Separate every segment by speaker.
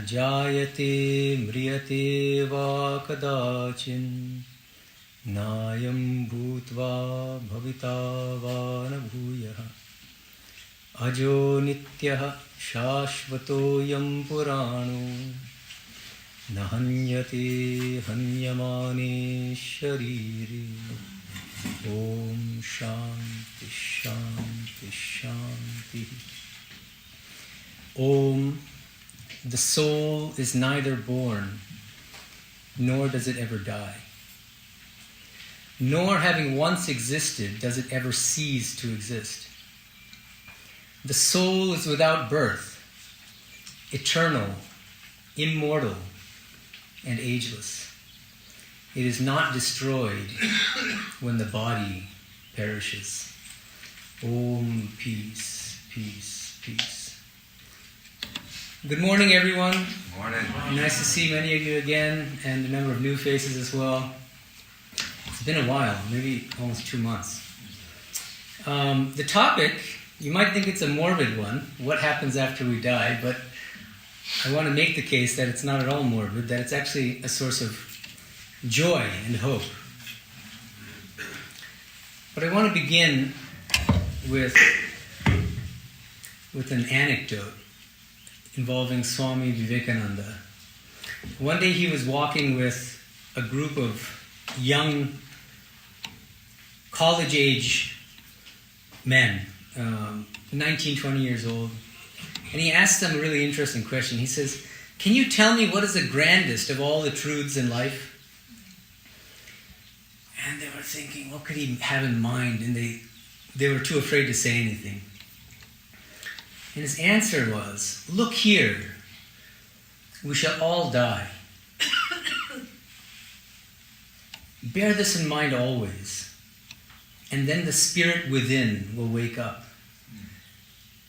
Speaker 1: jayate mriyate va kadachin nayam bhutva bhavita va na bhuyah ajo nityah shashvato yam purano nahanyate hanyamane shariri. Om Shanti Shanti Shanti. Om. The soul is neither born, nor does it ever die. Nor having once existed, does it ever cease to exist. The soul is without birth, eternal, immortal, and ageless. It is not destroyed when the body perishes. Om, peace, peace, peace. Good morning, everyone.
Speaker 2: Morning.
Speaker 1: Nice to see many of you again, and a number of new faces as well. It's been a while, maybe almost 2 months. The topic, you might think it's a morbid one, what happens after we die, but I want to make the case that it's not at all morbid, that it's actually a source of joy and hope. But I want to begin with an anecdote involving Swami Vivekananda. One day he was walking with a group of young college-age men, 19, 20 years old, and he asked them a really interesting question. He says, "Can you tell me what is the grandest of all the truths in life?" And they were thinking, what could he have in mind? And they were too afraid to say anything. And his answer was, "Look here, we shall all die. Bear this in mind always, and then the spirit within will wake up.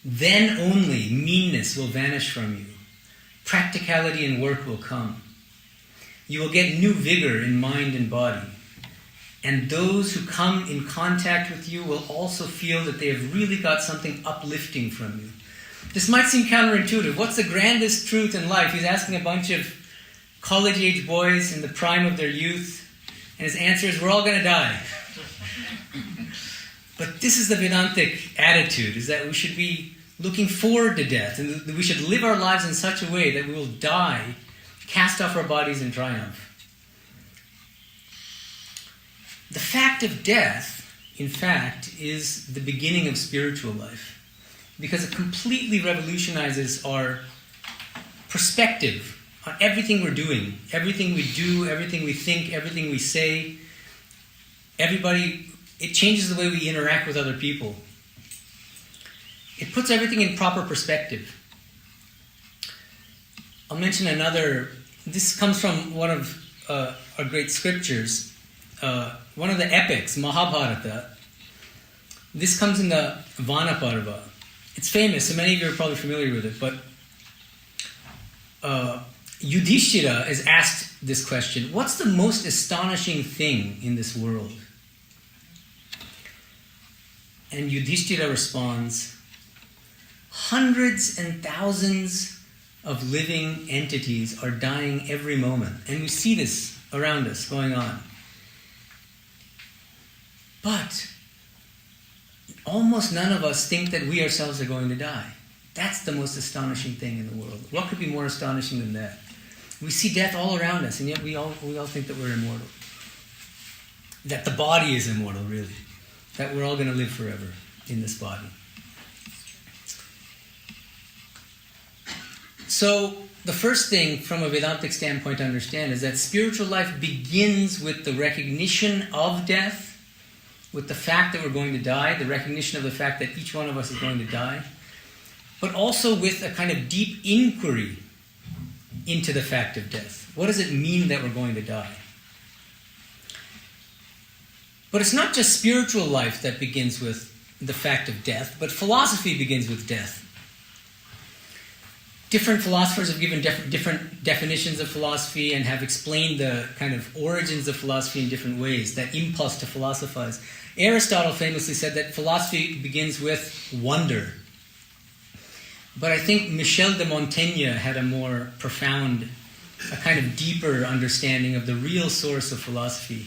Speaker 1: Then only meanness will vanish from you. Practicality and work will come. You will get new vigor in mind and body. And those who come in contact with you will also feel that they have really got something uplifting from you." This might seem counterintuitive. What's the grandest truth in life? He's asking a bunch of college-age boys in the prime of their youth, and his answer is, we're all going to die. But this is the Vedantic attitude, is that we should be looking forward to death, and that we should live our lives in such a way that we will die, cast off our bodies in triumph. The fact of death, in fact, is the beginning of spiritual life, because it completely revolutionizes our perspective on everything we're doing, everything we do, everything we think, everything we say. It changes the way we interact with other people. It puts everything in proper perspective. I'll mention another. This comes from one of our great scriptures, one of the epics, Mahabharata. This comes in the Vanaparva. It's famous, so many of you are probably familiar with it, but Yudhishthira is asked this question: what's the most astonishing thing in this world? And Yudhishthira responds, hundreds and thousands of living entities are dying every moment. And we see this around us going on. But almost none of us think that we ourselves are going to die. That's the most astonishing thing in the world. What could be more astonishing than that? We see death all around us, and yet we all think that we're immortal. That the body is immortal, really. That we're all going to live forever in this body. So, the first thing from a Vedantic standpoint to understand is that spiritual life begins with the recognition of death, with the fact that we're going to die, the recognition of the fact that each one of us is going to die, but also with a kind of deep inquiry into the fact of death. What does it mean that we're going to die? But it's not just spiritual life that begins with the fact of death, but philosophy begins with death. Different philosophers have given different definitions of philosophy and have explained the kind of origins of philosophy in different ways, that impulse to philosophize. Aristotle famously said that philosophy begins with wonder. But I think Michel de Montaigne had a more profound, a kind of deeper understanding of the real source of philosophy.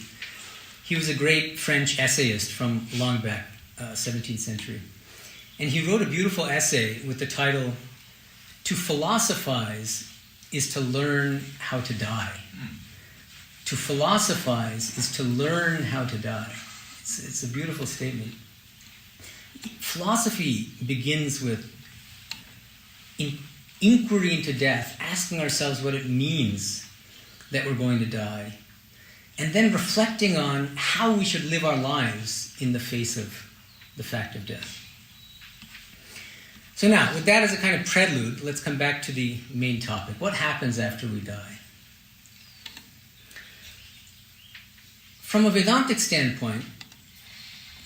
Speaker 1: He was a great French essayist from long back, 17th century. And he wrote a beautiful essay with the title, "To philosophize is to learn how to die." To philosophize is to learn how to die. It's a beautiful statement. Philosophy begins with inquiry into death, asking ourselves what it means that we're going to die, and then reflecting on how we should live our lives in the face of the fact of death. So now, with that as a kind of prelude, let's come back to the main topic. What happens after we die? From a Vedantic standpoint,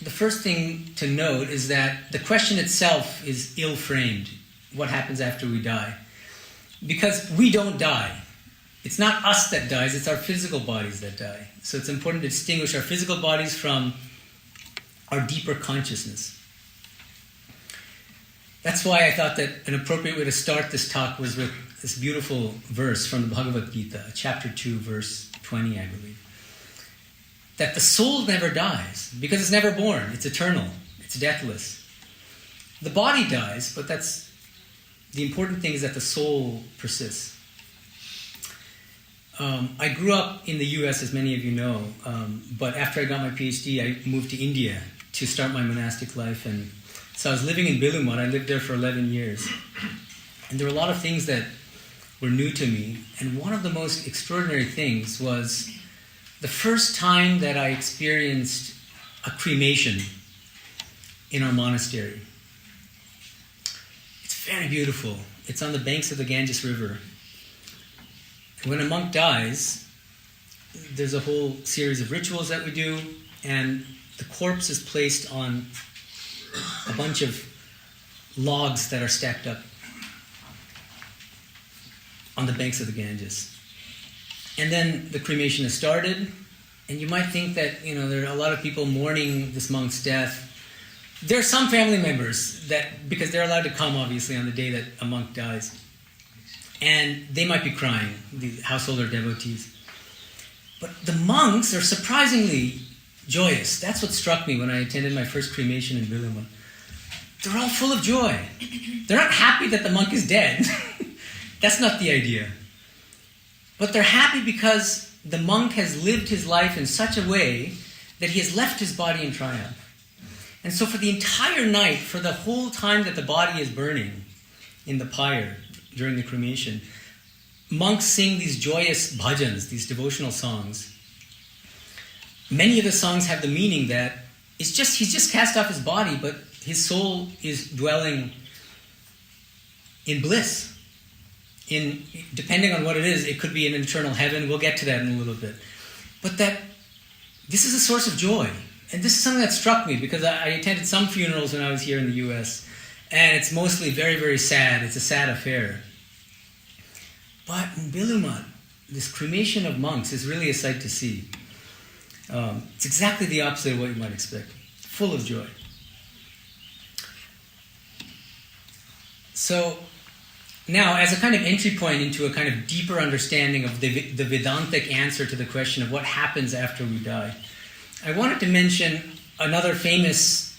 Speaker 1: the first thing to note is that the question itself is ill-framed. What happens after we die? Because we don't die. It's not us that dies, it's our physical bodies that die. So it's important to distinguish our physical bodies from our deeper consciousness. That's why I thought that an appropriate way to start this talk was with this beautiful verse from the Bhagavad Gita, chapter 2, verse 20, I believe. That the soul never dies, because it's never born. It's eternal. It's deathless. The body dies, but the important thing is that the soul persists. I grew up in the US, as many of you know, but after I got my PhD, I moved to India to start my monastic life. And so I was living in Bilumad. I lived there for 11 years. And there were a lot of things that were new to me. And one of the most extraordinary things was the first time that I experienced a cremation in our monastery. It's very beautiful. It's on the banks of the Ganges River. And when a monk dies, there's a whole series of rituals that we do, and the corpse is placed on a bunch of logs that are stacked up on the banks of the Ganges. And then the cremation is started, and you might think that, there are a lot of people mourning this monk's death. There are some family members that, because they're allowed to come, obviously, on the day that a monk dies, and they might be crying, the household or devotees. But the monks are surprisingly joyous. That's what struck me when I attended my first cremation in Bilumad. They're all full of joy. They're not happy that the monk is dead. That's not the idea. But they're happy because the monk has lived his life in such a way that he has left his body in triumph. And so for the entire night, for the whole time that the body is burning in the pyre during the cremation, monks sing these joyous bhajans, these devotional songs. Many of the songs have the meaning that he's just cast off his body, but his soul is dwelling in bliss. Depending on what it is, it could be an eternal heaven. We'll get to that in a little bit. But that this is a source of joy. And this is something that struck me because I attended some funerals when I was here in the US, and it's mostly very, very sad. It's a sad affair. But in Bilumad, this cremation of monks is really a sight to see. It's exactly the opposite of what you might expect. Full of joy. So now, as a kind of entry point into a kind of deeper understanding of the Vedantic answer to the question of what happens after we die, I wanted to mention another famous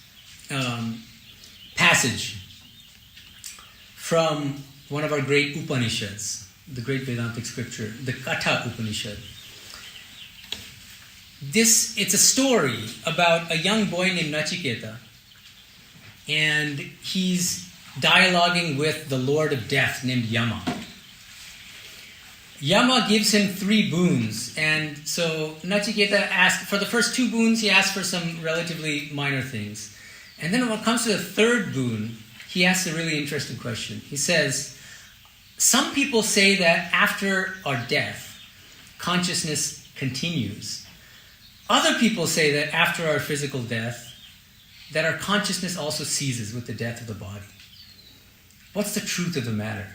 Speaker 1: passage from one of our great Upanishads, the great Vedantic scripture, the Katha Upanishad. It's a story about a young boy named Nachiketa, and he's dialoguing with the Lord of Death named Yama. Yama gives him 3 boons, and so Nachiketa asks, for the first 2 boons, he asks for some relatively minor things. And then when it comes to the 3rd boon, he asks a really interesting question. He says, some people say that after our death, consciousness continues. Other people say that after our physical death, that our consciousness also ceases with the death of the body. What's the truth of the matter?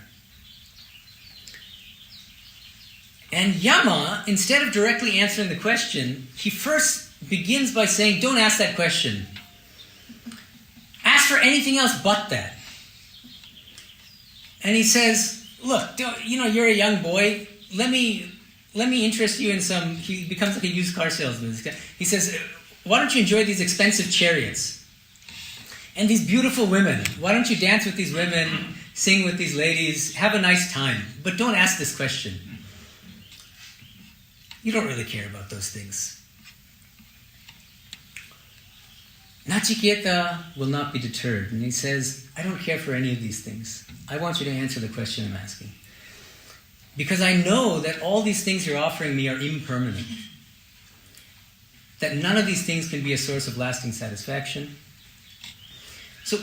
Speaker 1: And Yama, instead of directly answering the question, he first begins by saying, don't ask that question. Ask for anything else but that. And he says, look, you're a young boy. Let me interest you in some... He becomes like a used car salesman. He says, why don't you enjoy these expensive chariots? And these beautiful women. Why don't you dance with these women, sing with these ladies, have a nice time? But don't ask this question. You don't really care about those things. Nachiketa will not be deterred. And he says, I don't care for any of these things. I want you to answer the question I'm asking. Because I know that all these things you're offering me are impermanent. That none of these things can be a source of lasting satisfaction. So,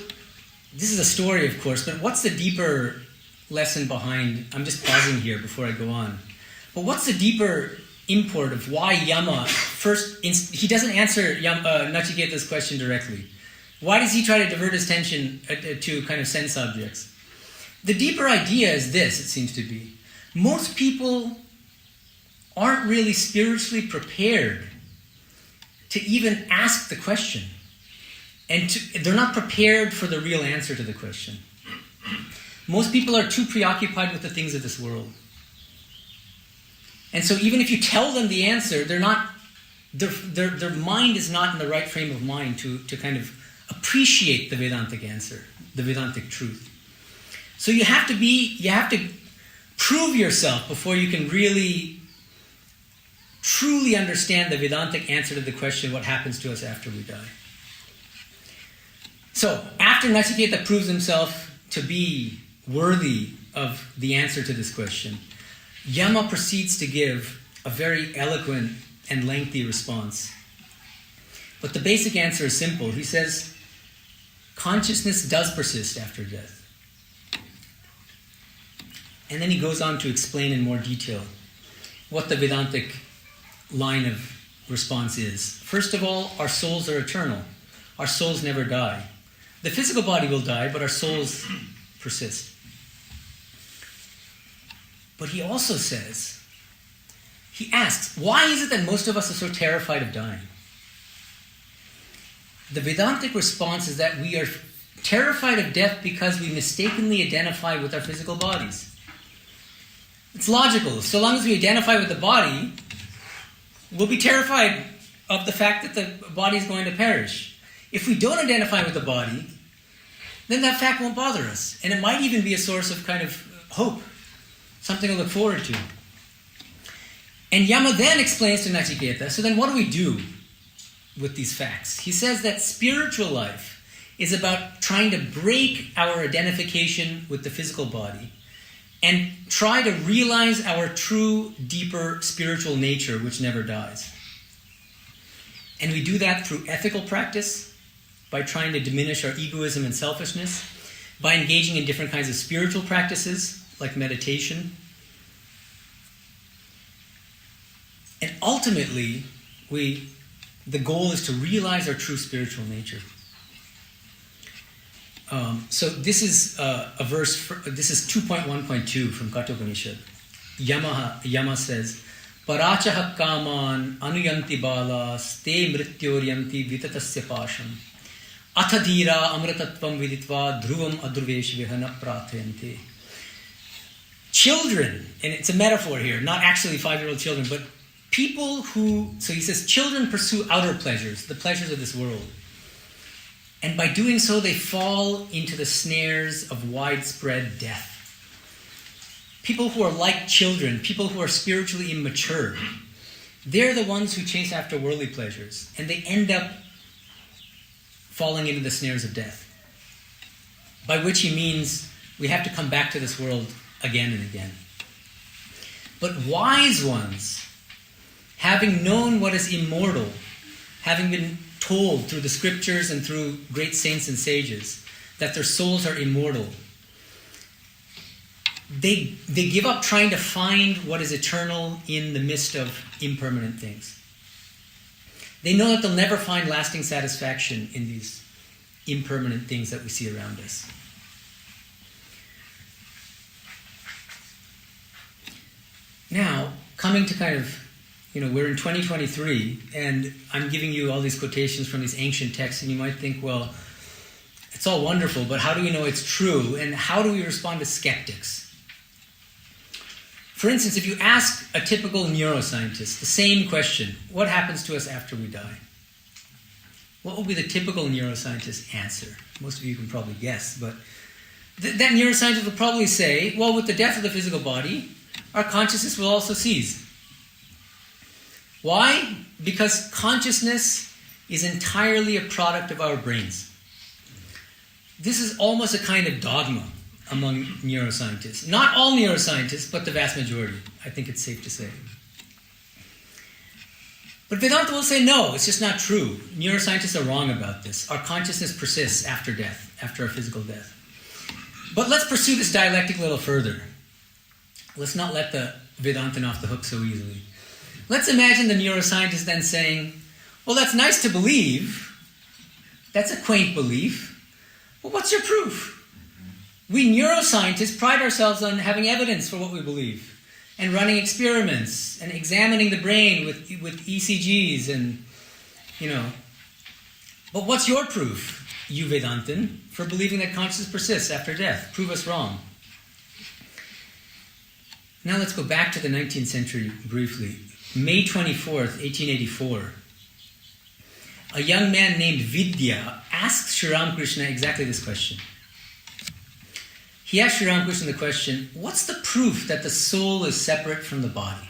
Speaker 1: this is a story, of course, but what's the deeper lesson behind... I'm just pausing here before I go on. But what's the deeper import of why Yama first... he doesn't answer Nachiketa's question directly. Why does he try to divert his attention to kind of sense objects? The deeper idea is this, it seems to be. Most people aren't really spiritually prepared to even ask the question. And they're not prepared for the real answer to the question. Most people are too preoccupied with the things of this world. And so even if you tell them the answer, they're not, their mind is not in the right frame of mind to kind of appreciate the Vedantic answer, the Vedantic truth. So you have to prove yourself before you can really, truly understand the Vedantic answer to the question, what happens to us after we die. So, after Nachiketa proves himself to be worthy of the answer to this question, Yama proceeds to give a very eloquent and lengthy response. But the basic answer is simple. He says, consciousness does persist after death. And then he goes on to explain in more detail what the Vedantic line of response is. First of all, our souls are eternal. Our souls never die. The physical body will die, but our souls persist. But he also says, he asks, why is it that most of us are so terrified of dying? The Vedantic response is that we are terrified of death because we mistakenly identify with our physical bodies. It's logical. So long as we identify with the body, we'll be terrified of the fact that the body is going to perish. If we don't identify with the body, then that fact won't bother us. And it might even be a source of kind of hope, something to look forward to. And Yama then explains to Nachiketa, so then what do we do with these facts? He says that spiritual life is about trying to break our identification with the physical body and try to realize our true, deeper spiritual nature, which never dies. And we do that through ethical practice, by trying to diminish our egoism and selfishness, by engaging in different kinds of spiritual practices, like meditation. And ultimately, the goal is to realize our true spiritual nature. So this is a verse, this is 2.1.2 from Kathopanishad. Yama says, Parachaha kaman anuyanti balas te mrityoryanti vitatasya pasham athadhira amritatvam viditva dhruvam adruvesh vihana prathayante. Children, and it's a metaphor here, not actually 5-year-old children, but people who, so he says, children pursue outer pleasures, the pleasures of this world. And by doing so, they fall into the snares of widespread death. People who are like children, people who are spiritually immature, they're the ones who chase after worldly pleasures, and they end up falling into the snares of death. By which he means we have to come back to this world again and again. But wise ones, having known what is immortal, having been told through the scriptures and through great saints and sages that their souls are immortal, they give up trying to find what is eternal in the midst of impermanent things. They know that they'll never find lasting satisfaction in these impermanent things that we see around us. Now, coming to kind of, we're in 2023, and I'm giving you all these quotations from these ancient texts, and you might think, well, It's all wonderful, but how do we know it's true? And how do we respond to skeptics? For instance, if you ask a typical neuroscientist the same question, what happens to us after we die? What will be the typical neuroscientist answer? Most of you can probably guess, but that neuroscientist will probably say, well, with the death of the physical body, our consciousness will also cease. Why? Because consciousness is entirely a product of our brains. This is almost a kind of dogma among neuroscientists. Not all neuroscientists, but the vast majority. I think it's safe to say. But Vedanta will say, no, it's just not true. Neuroscientists are wrong about this. Our consciousness persists after death, after our physical death. But let's pursue this dialectic a little further. Let's not let the Vedantin off the hook so easily. Let's imagine the neuroscientist then saying, well, that's nice to believe. That's a quaint belief. But what's your proof? We neuroscientists pride ourselves on having evidence for what we believe and running experiments and examining the brain with ECGs and, But what's your proof, you Vedantin, for believing that consciousness persists after death? Prove us wrong. Now let's go back to the 19th century briefly. May 24th, 1884. A young man named Vidya asks Sri Ramakrishna exactly this question. He asked Sri Ramakrishna the question, what's the proof that the soul is separate from the body?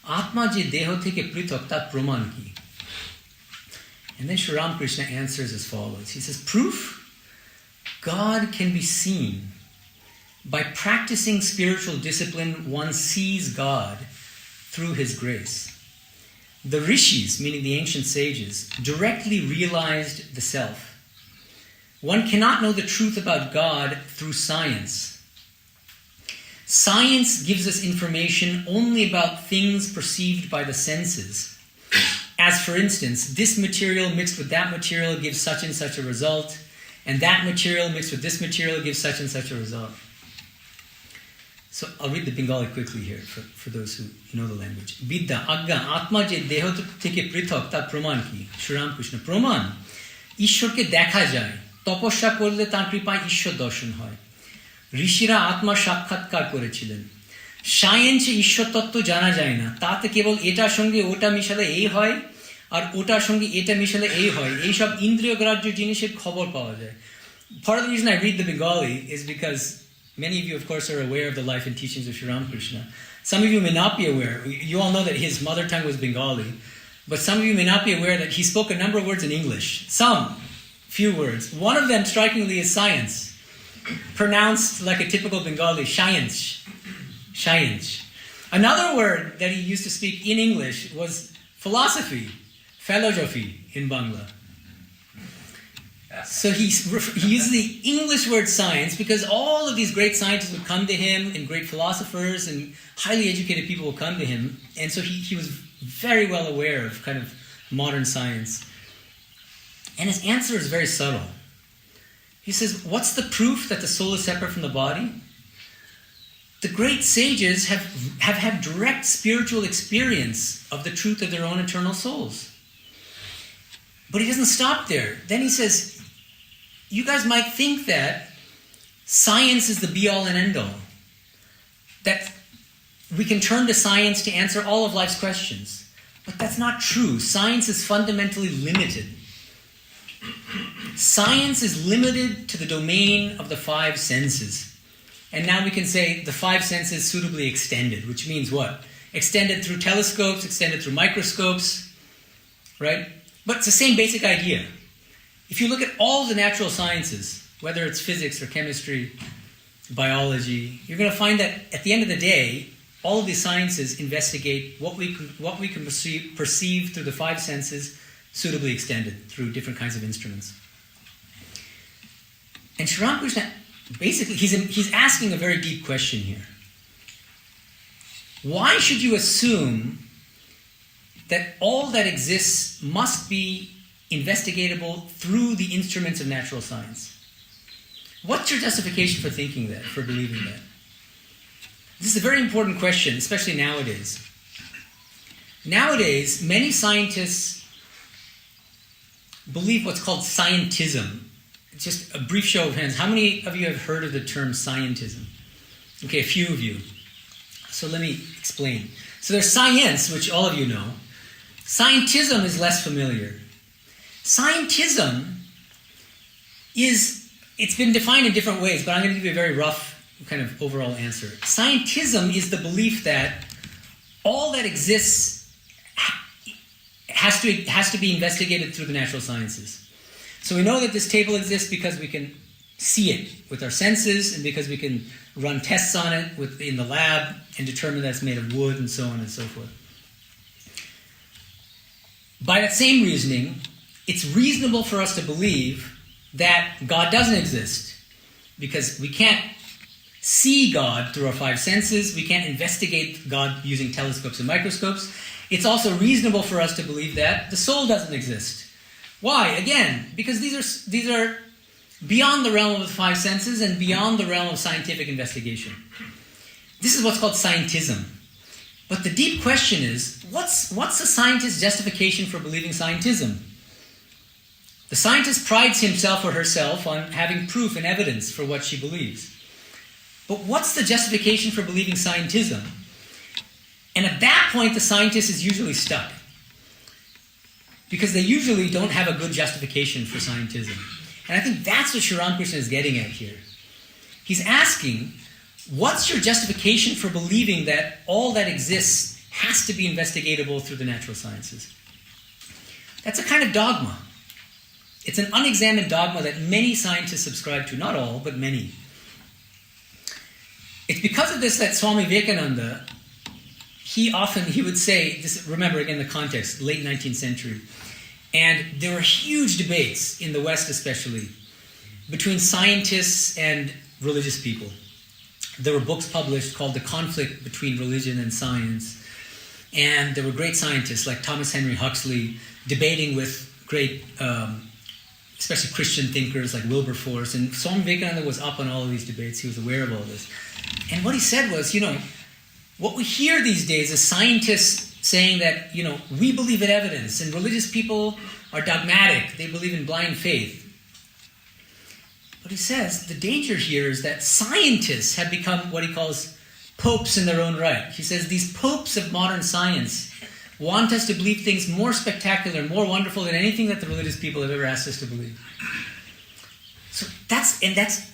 Speaker 1: Atma je deho theke prithak tar praman ki. And then Sri Ramakrishna answers as follows. He says, proof? God can be seen. By practicing spiritual discipline, one sees God through his grace. The rishis, meaning the ancient sages, directly realized the self. One cannot know the truth about God through science. Science gives us information only about things perceived by the senses. As for instance, this material mixed with that material gives such and such a result, and that material mixed with this material gives such and such a result. So I'll read the Bengali quickly here for those who know the language. Vidya, Agga, Atma je deho theke prithak tar praman ki. Sri Ramakrishna, praman. Ishwarke dekha jay. তপস্যা করলে তাঁর কৃপায় ঈশ্বর দর্শন হয় ঋষিরা আত্মা সাক্ষাৎকার করেছিলেন সায়েন্সে ঈশ্বর তত্ত্ব জানা যায় না তাতে কেবল এটার সঙ্গে ওটা মিশালে এই হয় আর ওটার সঙ্গে এটা মিশালে এই হয় এই সব ইন্দ্রিয়গ্রাহ্য জিনিসের খবর পাওয়া যায় Part of the reason I read the Bengali is because many of you of course are aware of the life and teachings of Sri Ramakrishna. Some of you may not be aware. You all know that his mother tongue was Bengali, but some of you may not be aware that he spoke a number of words in English. Few words. One of them, strikingly, is science. Pronounced like a typical Bengali, science. Science. Another word that he used to speak in English was philosophy, philosophy in Bangla. So he used the English word science because all of these great scientists would come to him and great philosophers and highly educated people would come to him. And so he was very well aware of kind of modern science. And his answer is very subtle. He says, what's the proof that the soul is separate from the body? The great sages have had direct spiritual experience of the truth of their own eternal souls. But he doesn't stop there. Then he says, you guys might think that science is the be-all and end-all. That we can turn to science to answer all of life's questions. But that's not true. Science is fundamentally limited. Science is limited to the domain of the five senses. And now we can say the five senses suitably extended, which means what? Extended through telescopes, extended through microscopes, right? But it's the same basic idea. If you look at all the natural sciences, whether it's physics or chemistry, biology, you're going to find that at the end of the day, all of these sciences investigate what we can perceive through the five senses suitably extended through different kinds of instruments. And Sri Ramakrishna, basically, he's asking a very deep question here. Why should you assume that all that exists must be investigatable through the instruments of natural science? What's your justification for thinking that, for believing that? This is a very important question, especially nowadays. Nowadays, many scientists believe what's called scientism, just a brief show of hands. How many of you have heard of the term scientism? Okay, a few of you. So let me explain. So there's science, which all of you know. Scientism is less familiar. Scientism it's been defined in different ways, but I'm going to give you a very rough kind of overall answer. Scientism is the belief that all that exists has to be investigated through the natural sciences. So we know that this table exists because we can see it with our senses and because we can run tests on it in the lab and determine that it's made of wood and so on and so forth. By that same reasoning, it's reasonable for us to believe that God doesn't exist because we can't see God through our five senses. We can't investigate God using telescopes and microscopes. It's also reasonable for us to believe that the soul doesn't exist. Why? Again, because these are beyond the realm of the five senses and beyond the realm of scientific investigation. This is what's called scientism. But the deep question is, what's a scientist's justification for believing scientism? The scientist prides himself or herself on having proof and evidence for what she believes. But what's the justification for believing scientism? And at that point, the scientist is usually stuck. Because they usually don't have a good justification for scientism. And I think that's what Sri Ramakrishna is getting at here. He's asking, what's your justification for believing that all that exists has to be investigatable through the natural sciences? That's a kind of dogma. It's an unexamined dogma that many scientists subscribe to. Not all, but many. It's because of this that Swami Vivekananda, he would say, this, remember again the context, late 19th century, and there were huge debates in the West especially between scientists and religious people. There were books published called The Conflict Between Religion and Science, and there were great scientists like Thomas Henry Huxley debating with great, especially Christian thinkers like Wilberforce, and Swami Vivekananda was up on all of these debates. He was aware of all this. And what he said was, what we hear these days is scientists saying that, we believe in evidence, and religious people are dogmatic. They believe in blind faith. But he says the danger here is that scientists have become what he calls popes in their own right. He says these popes of modern science want us to believe things more spectacular, more wonderful than anything that the religious people have ever asked us to believe. So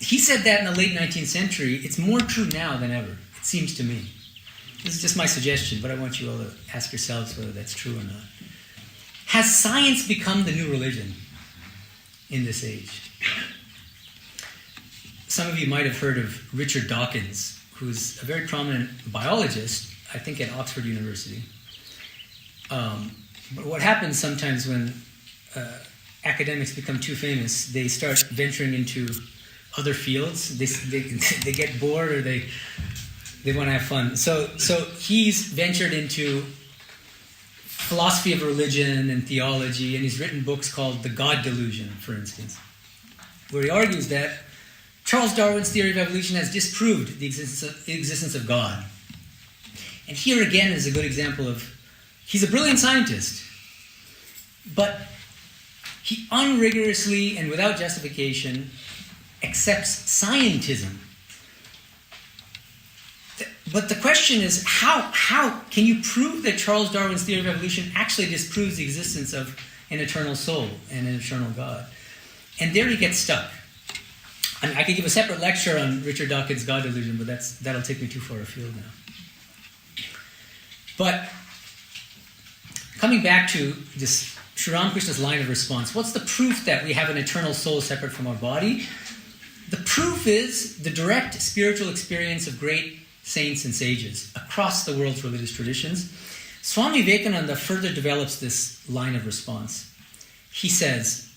Speaker 1: he said that in the late 19th century. It's more true now than ever, it seems to me. This is just my suggestion, but I want you all to ask yourselves whether that's true or not. Has science become the new religion in this age? Some of you might have heard of Richard Dawkins, who's a very prominent biologist, I think at Oxford University. But what happens sometimes when academics become too famous, they start venturing into other fields. They get bored or they want to have fun. So he's ventured into philosophy of religion and theology, and he's written books called The God Delusion, for instance, where he argues that Charles Darwin's theory of evolution has disproved the existence of God. And here again is a good example of, he's a brilliant scientist, but he unrigorously and without justification accepts scientism. But the question is, how can you prove that Charles Darwin's theory of evolution actually disproves the existence of an eternal soul and an eternal God? And there he gets stuck. I could give a separate lecture on Richard Dawkins' God delusion, but that'll take me too far afield now. But coming back to this Sri Ramakrishna's line of response, what's the proof that we have an eternal soul separate from our body? The proof is the direct spiritual experience of great saints and sages across the world's religious traditions. Swami Vivekananda further develops this line of response. He says,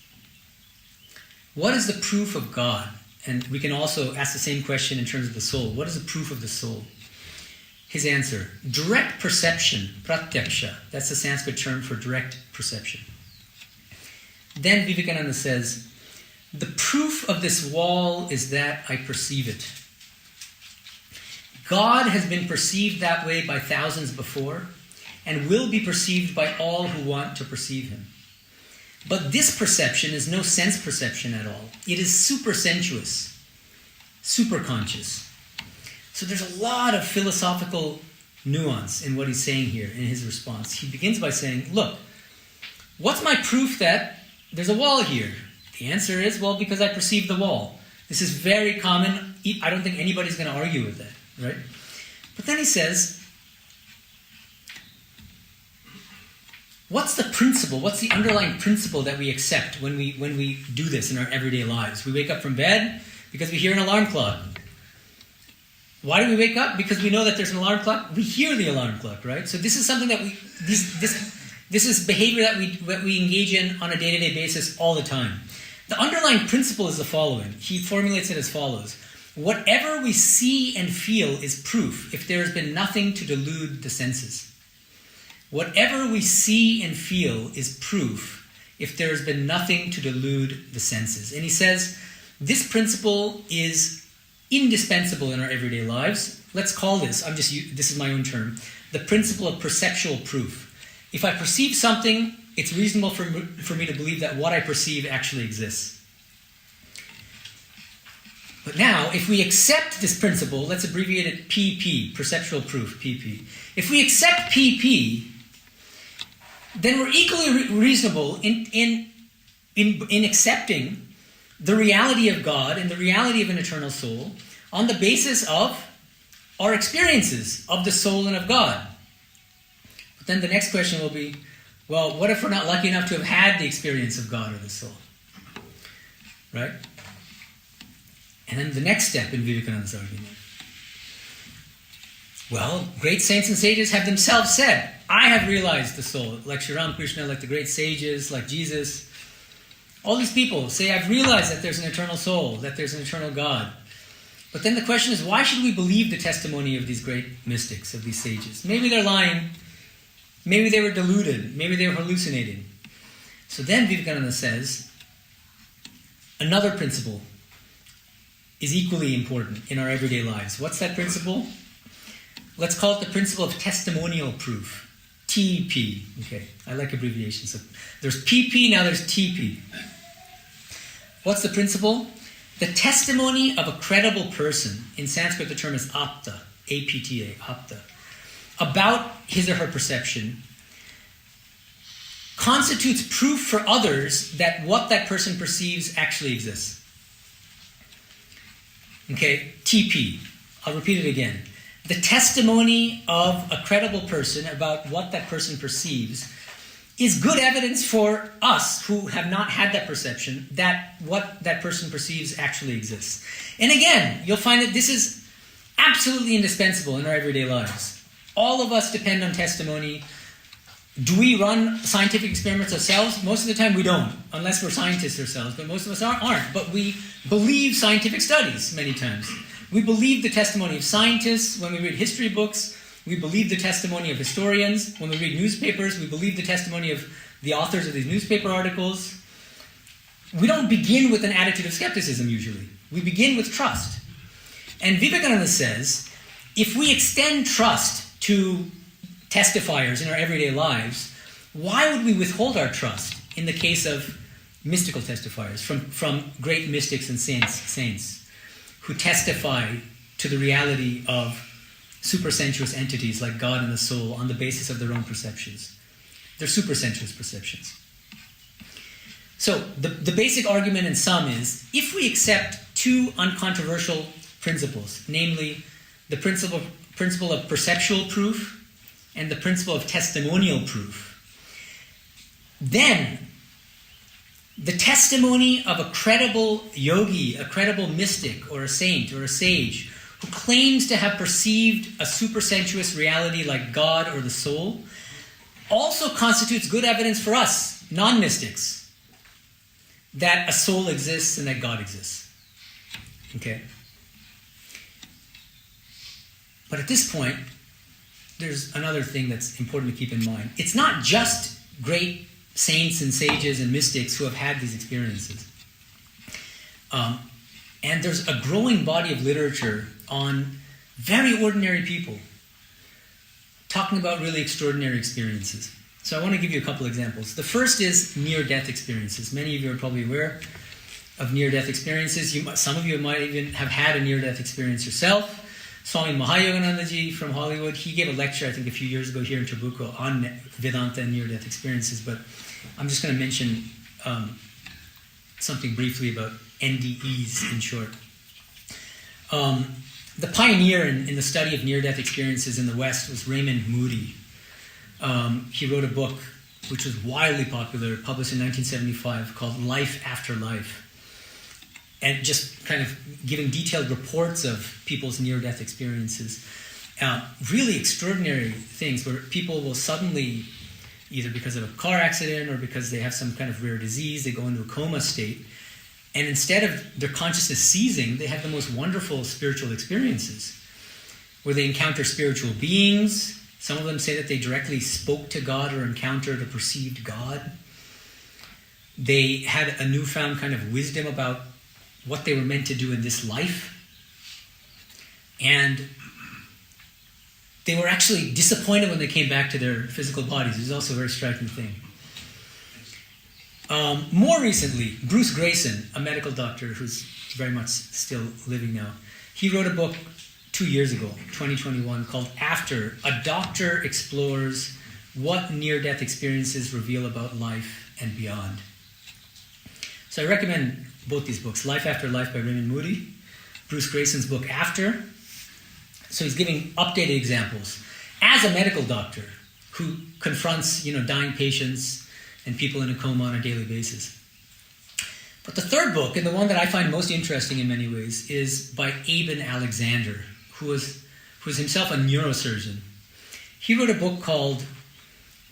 Speaker 1: what is the proof of God? And we can also ask the same question in terms of the soul. What is the proof of the soul? His answer, direct perception, pratyaksha. That's the Sanskrit term for direct perception. Then Vivekananda says, the proof of this wall is that I perceive it. God has been perceived that way by thousands before and will be perceived by all who want to perceive him. But this perception is no sense perception at all. It is supersensuous, superconscious. So there's a lot of philosophical nuance in what he's saying here in his response. He begins by saying, look, what's my proof that there's a wall here? The answer is, well, because I perceive the wall. This is very common. I don't think anybody's going to argue with that, right? But then he says, what's the principle? What's the underlying principle that we accept when we do this in our everyday lives? We wake up from bed because we hear an alarm clock. Why do we wake up? Because we know that there's an alarm clock. We hear the alarm clock, right? So this is something that this is behavior that we engage in on a day-to-day basis all the time. The underlying principle is the following. He formulates it as follows. Whatever we see and feel is proof if there has been nothing to delude the senses. Whatever we see and feel is proof if there has been nothing to delude the senses. And he says this principle is indispensable in our everyday lives. Let's call this, this is my own term, the principle of perceptual proof. If I perceive something, it's reasonable for me to believe that what I perceive actually exists. But now, if we accept this principle, let's abbreviate it PP, perceptual proof, PP. If we accept PP, then we're equally reasonable in accepting the reality of God and the reality of an eternal soul on the basis of our experiences of the soul and of God. But then the next question will be, well, what if we're not lucky enough to have had the experience of God or the soul? Right? And then the next step in Vivekananda's argument. Well, great saints and sages have themselves said, I have realized the soul. Like Sri Ramakrishna, like the great sages, like Jesus. All these people say, I've realized that there's an eternal soul, that there's an eternal God. But then the question is, why should we believe the testimony of these great mystics, of these sages? Maybe they're lying. Maybe they were deluded. Maybe they were hallucinating. So then Vivekananda says, another principle is equally important in our everyday lives. What's that principle? Let's call it the principle of testimonial proof. TP. Okay, I like abbreviations. So there's PP, now there's TP. What's the principle? The testimony of a credible person, in Sanskrit the term is apta, A-P-T-A, apta, about his or her perception, constitutes proof for others that what that person perceives actually exists. Okay, TP. I'll repeat it again. The testimony of a credible person about what that person perceives is good evidence for us who have not had that perception that what that person perceives actually exists. And again, you'll find that this is absolutely indispensable in our everyday lives. All of us depend on testimony. Do we run scientific experiments ourselves? Most of the time we don't, unless we're scientists ourselves, but most of us aren't. But we believe scientific studies many times. We believe the testimony of scientists when we read history books. We believe the testimony of historians. When we read newspapers, we believe the testimony of the authors of these newspaper articles. We don't begin with an attitude of skepticism usually. We begin with trust. And Vivekananda says, if we extend trust to testifiers in our everyday lives, why would we withhold our trust in the case of mystical testifiers from great mystics and saints who testify to the reality of supersensuous entities like God and the soul on the basis of their own perceptions? They're supersensuous perceptions. So the basic argument in sum is, if we accept two uncontroversial principles, namely the principle of perceptual proof and the principle of testimonial proof, then the testimony of a credible yogi, a credible mystic or a saint or a sage who claims to have perceived a supersensuous reality like God or the soul also constitutes good evidence for us, non-mystics, that a soul exists and that God exists. Okay? But at this point, there's another thing that's important to keep in mind. It's not just great saints and sages and mystics who have had these experiences. And there's a growing body of literature on very ordinary people talking about really extraordinary experiences. So I want to give you a couple examples. The first is near-death experiences. Many of you are probably aware of near-death experiences. Some of you might even have had a near-death experience yourself. Swami Mahayoganandaji from Hollywood, he gave a lecture, I think, a few years ago here in Trabuco on Vedanta and near-death experiences, but I'm just going to mention something briefly about NDEs in short. The pioneer in the study of near-death experiences in the West was Raymond Moody. He wrote a book which was wildly popular, published in 1975, called Life After Life, and just kind of giving detailed reports of people's near-death experiences. Really extraordinary things where people will suddenly, either because of a car accident or because they have some kind of rare disease, they go into a coma state, and instead of their consciousness ceasing, they have the most wonderful spiritual experiences, where they encounter spiritual beings. Some of them say that they directly spoke to God or encountered or perceived God. They had a newfound kind of wisdom about what they were meant to do in this life. And they were actually disappointed when they came back to their physical bodies. It was also a very striking thing. More recently, Bruce Grayson, a medical doctor who's very much still living now, he wrote a book 2 years ago, 2021, called After, A Doctor Explores What Near-Death Experiences Reveal About Life and Beyond. So I recommend both these books, Life After Life by Raymond Moody, Bruce Grayson's book After. So he's giving updated examples. As a medical doctor who confronts, dying patients and people in a coma on a daily basis. But the third book, and the one that I find most interesting in many ways, is by Aben Alexander, who was himself a neurosurgeon. He wrote a book called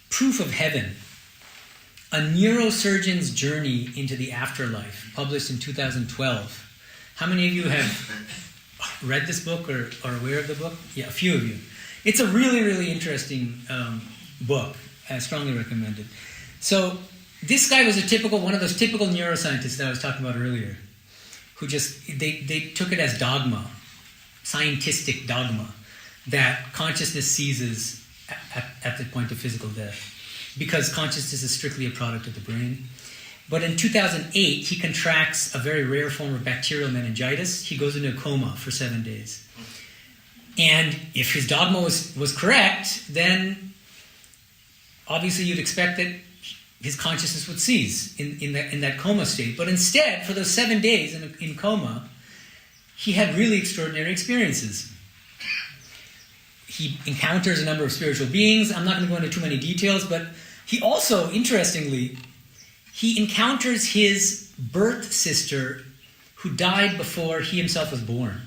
Speaker 1: Proof of Heaven, A Neurosurgeon's Journey into the Afterlife, published in 2012. How many of you have read this book or are aware of the book? Yeah, a few of you. It's a really, really interesting book. I strongly recommend it. So this guy was one of those typical neuroscientists that I was talking about earlier, who they took it as dogma, scientific dogma, that consciousness ceases at the point of physical death, because consciousness is strictly a product of the brain. But in 2008, he contracts a very rare form of bacterial meningitis. He goes into a coma for 7 days. And if his dogma was correct, then obviously you'd expect that his consciousness would cease in that coma state. But instead, for those 7 days in coma, he had really extraordinary experiences. He encounters a number of spiritual beings. I'm not going to go into too many details, but he also, interestingly, he encounters his birth sister who died before he himself was born.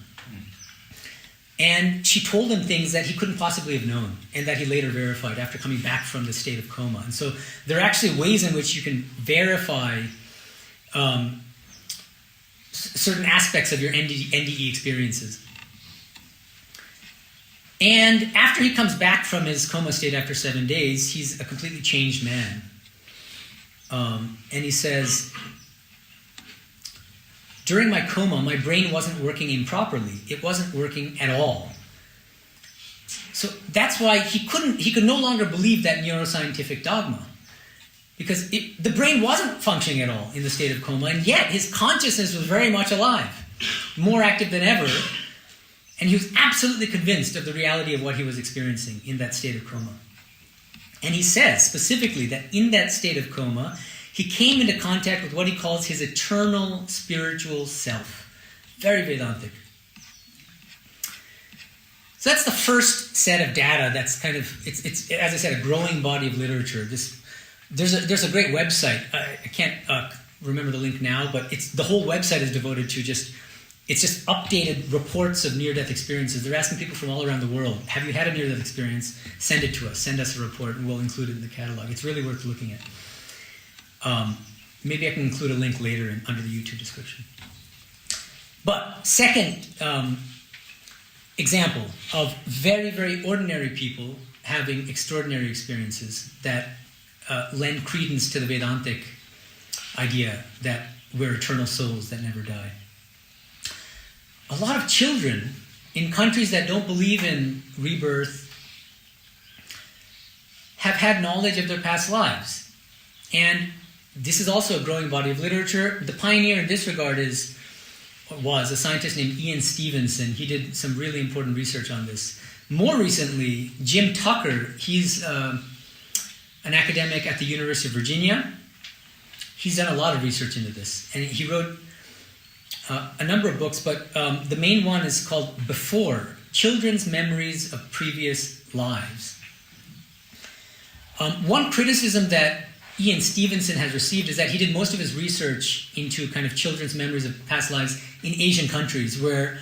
Speaker 1: And she told him things that he couldn't possibly have known, and that he later verified after coming back from the state of coma. And so there are actually ways in which you can verify certain aspects of your NDE experiences. And after he comes back from his coma state after 7 days, he's a completely changed man. And he says, during my coma, my brain wasn't working improperly. It wasn't working at all. So that's why he could no longer believe that neuroscientific dogma. Because the brain wasn't functioning at all in the state of coma, and yet his consciousness was very much alive, more active than ever, and he was absolutely convinced of the reality of what he was experiencing in that state of coma. And he says specifically that in that state of coma, he came into contact with what he calls his eternal spiritual self. Very Vedantic. So that's the first set of data that's kind of, it's as I said, a growing body of literature. There's a great website. I can't remember the link now, but the whole website is devoted to just updated reports of near-death experiences. They're asking people from all around the world, have you had a near-death experience? Send it to us. Send us a report, and we'll include it in the catalog. It's really worth looking at. Maybe I can include a link later under the YouTube description. But second example of very, very ordinary people having extraordinary experiences that lend credence to the Vedantic idea that we're eternal souls that never die. A lot of children in countries that don't believe in rebirth have had knowledge of their past lives. And this is also a growing body of literature. The pioneer in this regard was a scientist named Ian Stevenson. He did some really important research on this. More recently, Jim Tucker, he's an academic at the University of Virginia. He's done a lot of research into this. And he wrote a number of books, but the main one is called Before, Children's Memories of Previous Lives. One criticism that Ian Stevenson has received is that he did most of his research into kind of children's memories of past lives in Asian countries where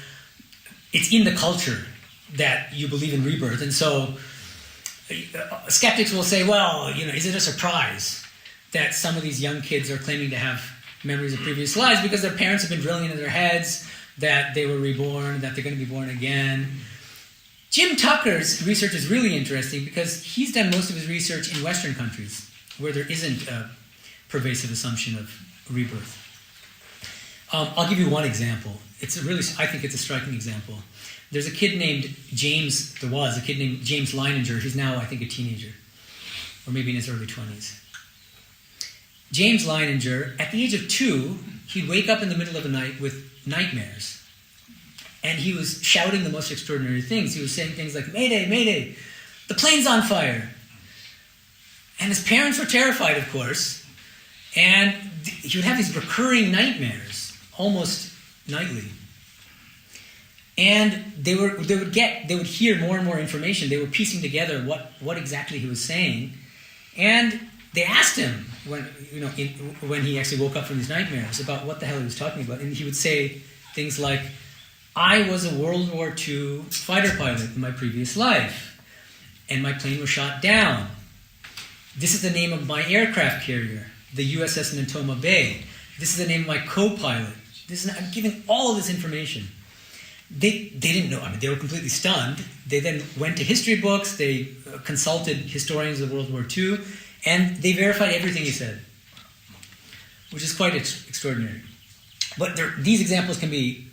Speaker 1: it's in the culture that you believe in rebirth. And so skeptics will say, well, is it a surprise that some of these young kids are claiming to have memories of previous lives because their parents have been drilling into their heads that they were reborn, that they're going to be born again? Jim Tucker's research is really interesting because he's done most of his research in Western countries where there isn't a pervasive assumption of rebirth. I'll give you one example. I think it's a striking example. There's a kid named James Leininger. He's now, I think, a teenager, or maybe in his early 20s. James Leininger, at the age of 2, he'd wake up in the middle of the night with nightmares. And he was shouting the most extraordinary things. He was saying things like, "Mayday, mayday, the plane's on fire." And his parents were terrified, of course. And he would have these recurring nightmares, almost nightly. And they would hear more and more information. They were piecing together what exactly he was saying. And they asked him when he actually woke up from these nightmares about what the hell he was talking about. And he would say things like, "I was a World War II fighter pilot in my previous life, and my plane was shot down. This is the name of my aircraft carrier, the USS Natoma Bay. This is the name of my co-pilot." I'm giving all of this information. They didn't know. They were completely stunned. They then went to history books. They consulted historians of World War II, and they verified everything he said, which is quite extraordinary. But these examples can be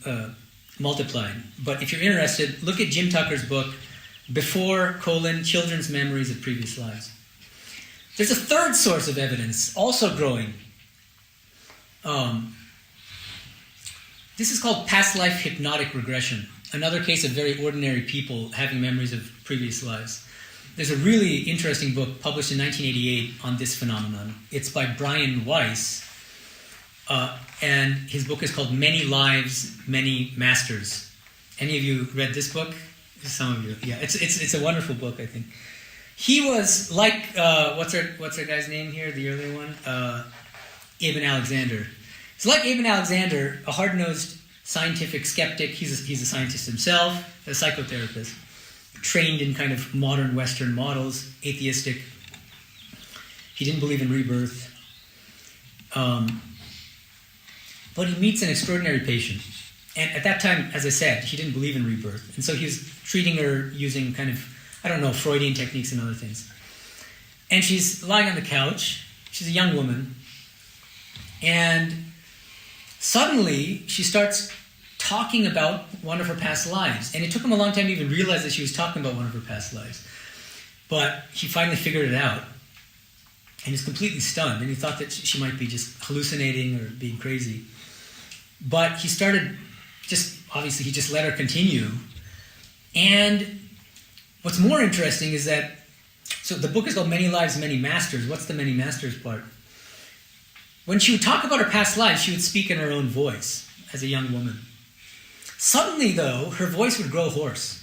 Speaker 1: multiplied. But if you're interested, look at Jim Tucker's book, Before, Children's Memories of Previous Lives. There's a third source of evidence, also growing. This is called past life hypnotic regression, another case of very ordinary people having memories of previous lives. There's a really interesting book published in 1988 on this phenomenon. It's by Brian Weiss, and his book is called Many Lives, Many Masters. Any of you read this book? Some of you. Yeah, it's a wonderful book, I think. He was like, what's our guy's name here, the earlier one? Ibn Alexander. He's like Ibn Alexander, a hard-nosed scientific skeptic. He's a scientist himself, a psychotherapist, trained in kind of modern Western models, atheistic. He didn't believe in rebirth. But he meets an extraordinary patient. And at that time, as I said, he didn't believe in rebirth. And so he was treating her using kind of, Freudian techniques and other things. And she's lying on the couch. She's a young woman. And suddenly, she starts talking about one of her past lives. And it took him a long time to even realize that she was talking about one of her past lives. But he finally figured it out. And he's completely stunned. And he thought that she might be just hallucinating or being crazy. But he started obviously he just let her continue. And what's more interesting is that, so the book is called Many Lives, Many Masters. What's the Many Masters part? When she would talk about her past lives, she would speak in her own voice as a young woman. Suddenly, though, her voice would grow hoarse.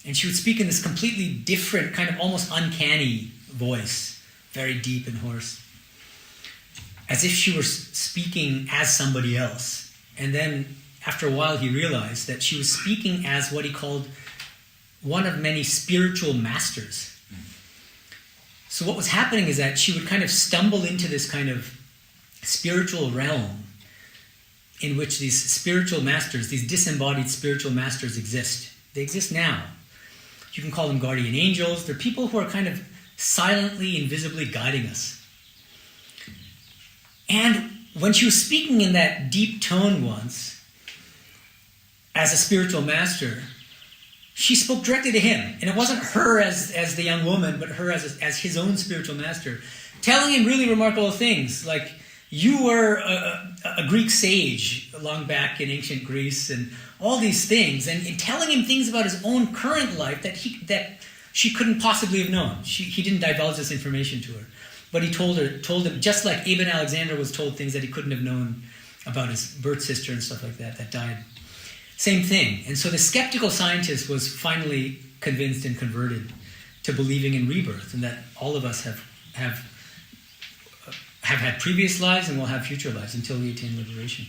Speaker 1: And she would speak in this completely different, kind of almost uncanny voice, very deep and hoarse, as if she were speaking as somebody else. And then, after a while, he realized that she was speaking as what he called one of many spiritual masters. So what was happening is that she would kind of stumble into this kind of spiritual realm in which these spiritual masters, these disembodied spiritual masters exist. They exist now. You can call them guardian angels. They're people who are kind of silently, invisibly guiding us. And when she was speaking in that deep tone once, as a spiritual master, she spoke directly to him. And it wasn't her as the young woman, but her as his own spiritual master, telling him really remarkable things, like, you were a Greek sage long back in ancient Greece, and all these things, and telling him things about his own current life that she couldn't possibly have known. He didn't divulge this information to her. But he told him, just like Ibn Alexander was told things that he couldn't have known about his birth sister and stuff like that died. Same thing. And so the skeptical scientist was finally convinced and converted to believing in rebirth, and that all of us have had previous lives and will have future lives until we attain liberation.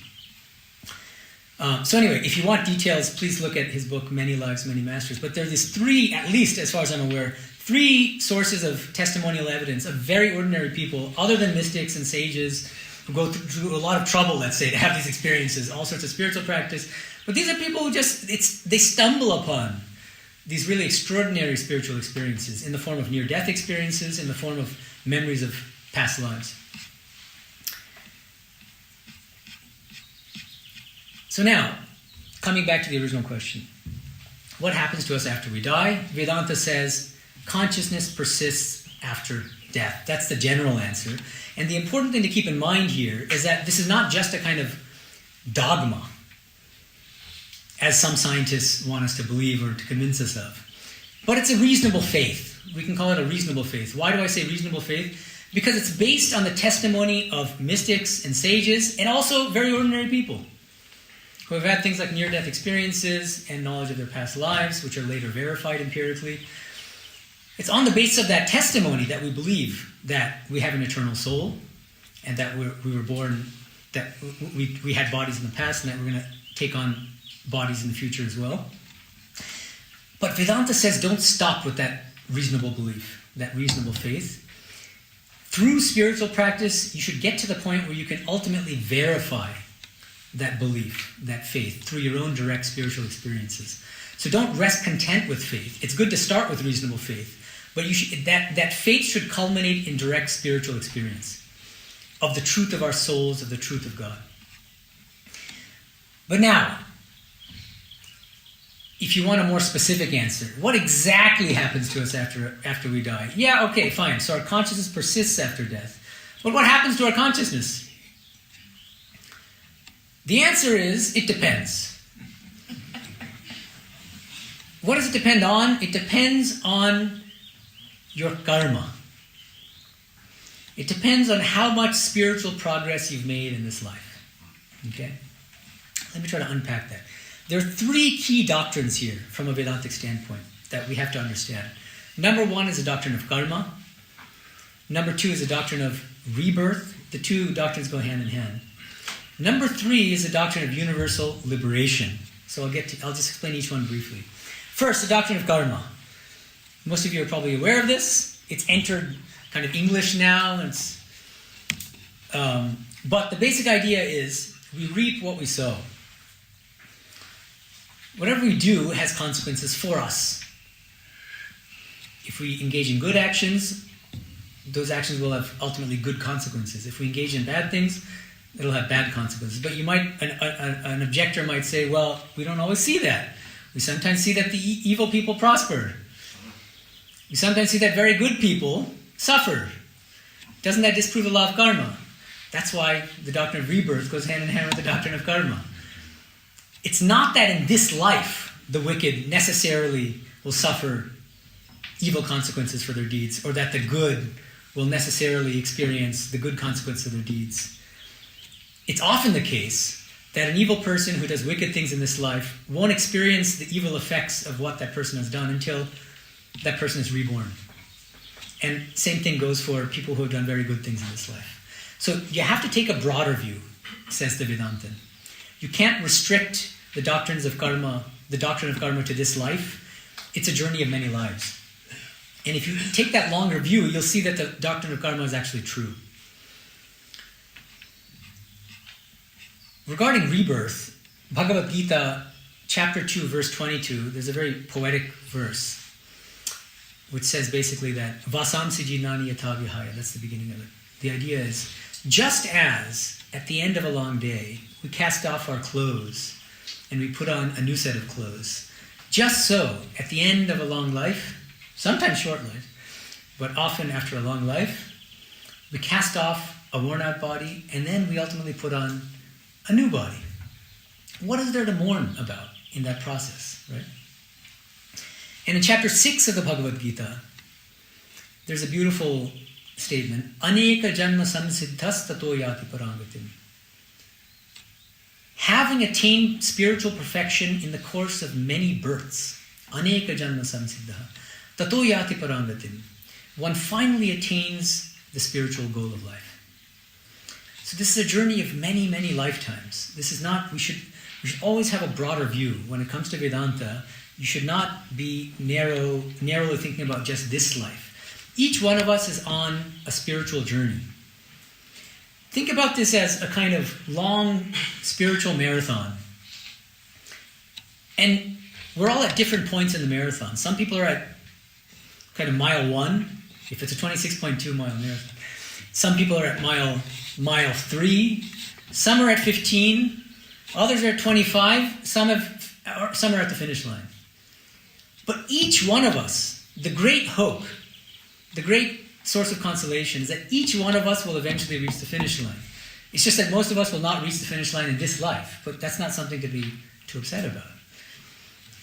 Speaker 1: So anyway, if you want details, please look at his book, Many Lives, Many Masters. But there are these three, at least as far as I'm aware, three sources of testimonial evidence of very ordinary people, other than mystics and sages, who go through a lot of trouble, let's say, to have these experiences, all sorts of spiritual practice. But these are people who they stumble upon these really extraordinary spiritual experiences in the form of near-death experiences, in the form of memories of past lives. So now, coming back to the original question, what happens to us after we die? Vedanta says consciousness persists after death. That's the general answer. And the important thing to keep in mind here is that this is not just a kind of dogma, as some scientists want us to believe or to convince us of. But it's a reasonable faith. We can call it a reasonable faith. Why do I say reasonable faith? Because it's based on the testimony of mystics and sages, and also very ordinary people who have had things like near-death experiences and knowledge of their past lives, which are later verified empirically. It's on the basis of that testimony that we believe that we have an eternal soul, and that we were born, that we had bodies in the past, and that we're going to take on bodies in the future as well. But Vedanta says don't stop with that reasonable belief, that reasonable faith. Through spiritual practice, you should get to the point where you can ultimately verify that belief, that faith, through your own direct spiritual experiences. So don't rest content with faith. It's good to start with reasonable faith, but that faith should culminate in direct spiritual experience of the truth of our souls, of the truth of God. But now, if you want a more specific answer, what exactly happens to us after we die? Yeah, okay, fine. So our consciousness persists after death. But what happens to our consciousness? The answer is, it depends. What does it depend on? It depends on your karma. It depends on how much spiritual progress you've made in this life. Okay? Let me try to unpack that. There are three key doctrines here from a Vedantic standpoint that we have to understand. Number one is the doctrine of karma. Number two is the doctrine of rebirth. The two doctrines go hand in hand. Number three is the doctrine of universal liberation. So I'll just explain each one briefly. First, the doctrine of karma. Most of you are probably aware of this. It's entered kind of English now. But the basic idea is we reap what we sow. Whatever we do has consequences for us. If we engage in good actions, those actions will have ultimately good consequences. If we engage in bad things, it'll have bad consequences. But an objector might say, well, we don't always see that. We sometimes see that the evil people prosper. We sometimes see that very good people suffer. Doesn't that disprove the law of karma? That's why the doctrine of rebirth goes hand in hand with the doctrine of karma. It's not that in this life the wicked necessarily will suffer evil consequences for their deeds, or that the good will necessarily experience the good consequences of their deeds. It's often the case that an evil person who does wicked things in this life won't experience the evil effects of what that person has done until that person is reborn. And same thing goes for people who have done very good things in this life. So you have to take a broader view, says the Vedantin. You can't restrict the doctrine of karma to this life. It's a journey of many lives. And if you take that longer view, you'll see that the doctrine of karma is actually true. Regarding rebirth, Bhagavad Gita, chapter 2, verse 22, there's a very poetic verse which says basically that Vasamsi jinani yatha vihaya, that's the beginning of it. The idea is, just as at the end of a long day, we cast off our clothes and we put on a new set of clothes, Just so, at the end of a long life, sometimes short life, but often after a long life, we cast off a worn-out body, and then we ultimately put on a new body. What is there to mourn about in that process, right? And in chapter 6 of the Bhagavad Gita, there's a beautiful statement, Aneka janma samsiddhas tato yati parangatim. Having attained spiritual perfection in the course of many births, Aneka janma samsiddha, tato yati parangatim, one finally attains the spiritual goal of life. So this is a journey of many, many lifetimes. This is not, we should always have a broader view. When it comes to Vedanta, you should not be narrowly thinking about just this life. Each one of us is on a spiritual journey. Think about this as a kind of long spiritual marathon. And we're all at different points in the marathon. Some people are at kind of mile 1, if it's a 26.2 mile marathon. Some people are at mile 3. Some are at 15. Others are at 25. Some are at the finish line. But each one of us, the great hope, the great source of consolation is that each one of us will eventually reach the finish line. It's just that most of us will not reach the finish line in this life, but that's not something to be too upset about.